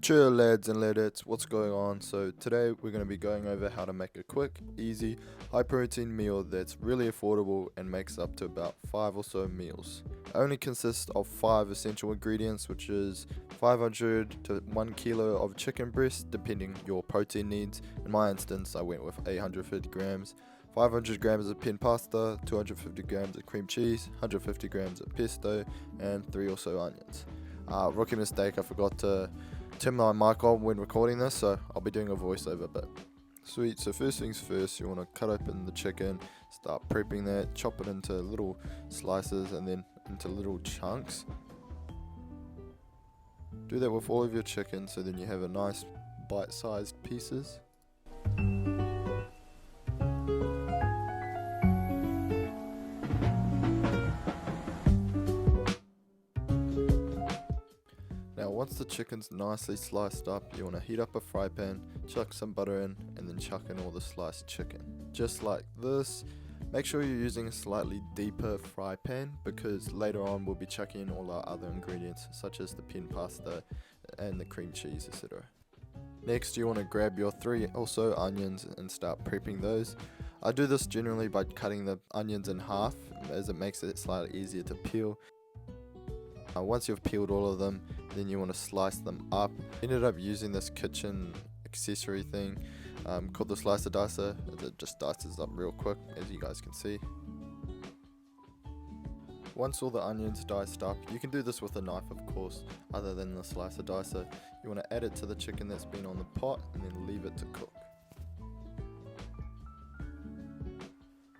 Cheer lads and ladettes, what's going on? So today we're going to be going over how to make a quick, easy, high protein meal that's really affordable and makes up to about 5 or so meals. It only consists of 5 essential ingredients, which is 500 to 1 kilo of chicken breast depending your protein needs. In my instance I went with 850 grams, 500 grams of pin pasta, 250 grams of cream cheese, 150 grams of pesto and 3 or so onions. Rookie mistake, I forgot to turn my mic on when recording this, so I'll be doing a voiceover bit. Sweet, so first things first, you want to cut open the chicken, start prepping that, chop it into little slices and then into little chunks. Do that with all of your chicken so then you have a nice bite-sized pieces. Now once the chicken's nicely sliced up, you want to heat up a fry pan, chuck some butter in, and then chuck in all the sliced chicken. Just like this. Make sure you're using a slightly deeper fry pan because later on we'll be chucking in all our other ingredients such as the pin pasta and the cream cheese, etc. Next you want to grab your 3 or so onions and start prepping those. I do this generally by cutting the onions in half as it makes it slightly easier to peel. Once you've peeled all of them, then you want to slice them up. Ended up using this kitchen accessory thing called the slicer dicer. It just dices up real quick, as you guys can see. Once all the onions diced up, you can do this with a knife of course, other than the slicer dicer. You want to add it to the chicken that's been on the pot and then leave it to cook.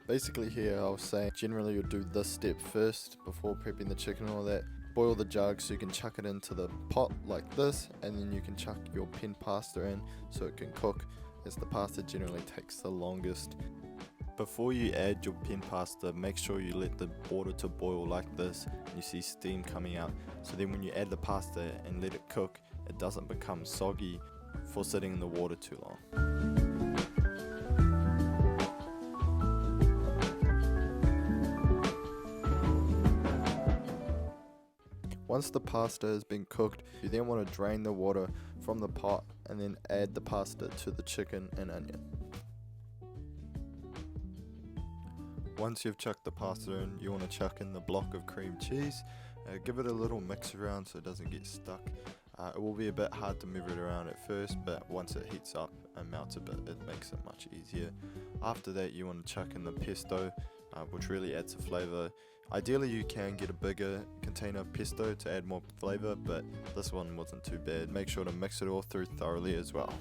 Basically here I was saying generally you'll do this step first before prepping the chicken and all that. Boil the jug so you can chuck it into the pot like this, and then you can chuck your pin pasta in so it can cook, as the pasta generally takes the longest. Before you add your pin pasta, make sure you let the water to boil like this and you see steam coming out, so then when you add the pasta and let it cook, it doesn't become soggy for sitting in the water too long. Once the pasta has been cooked, you then want to drain the water from the pot and then add the pasta to the chicken and onion. Once you've chucked the pasta in, you want to chuck in the block of cream cheese. Give it a little mix around so it doesn't get stuck. It will be a bit hard to move it around at first, but once it heats up and melts a bit, it makes it much easier. After that you want to chuck in the pesto, which really adds a flavour. Ideally you can get a bigger container of pesto to add more flavour, but this one wasn't too bad. Make sure to mix it all through thoroughly as well.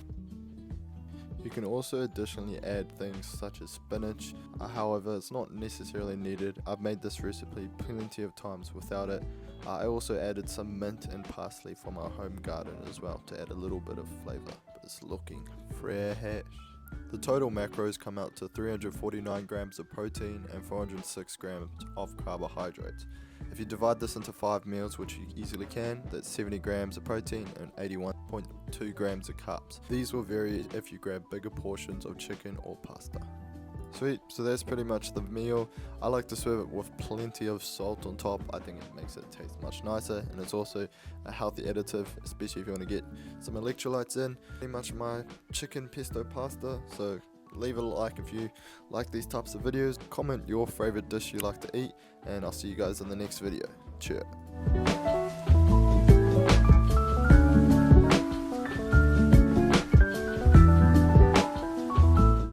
You can also additionally add things such as spinach, however it's not necessarily needed. I've made this recipe plenty of times without it. I also added some mint and parsley from our home garden as well to add a little bit of flavour, but it's looking fresh. The total macros come out to 349 grams of protein and 406 grams of carbohydrates. If you divide this into 5 meals, which you easily can, that's 70 grams of protein and 81.2 grams of carbs. These will vary if you grab bigger portions of chicken or pasta. Sweet, so that's pretty much the meal. I like to serve it with plenty of salt on top. I think it makes it taste much nicer, and it's also a healthy additive, especially if you want to get some electrolytes in. Pretty much my chicken pesto pasta, so leave a like if you like these types of videos. Comment your favorite dish you like to eat, and I'll see you guys in the next video. Cheers.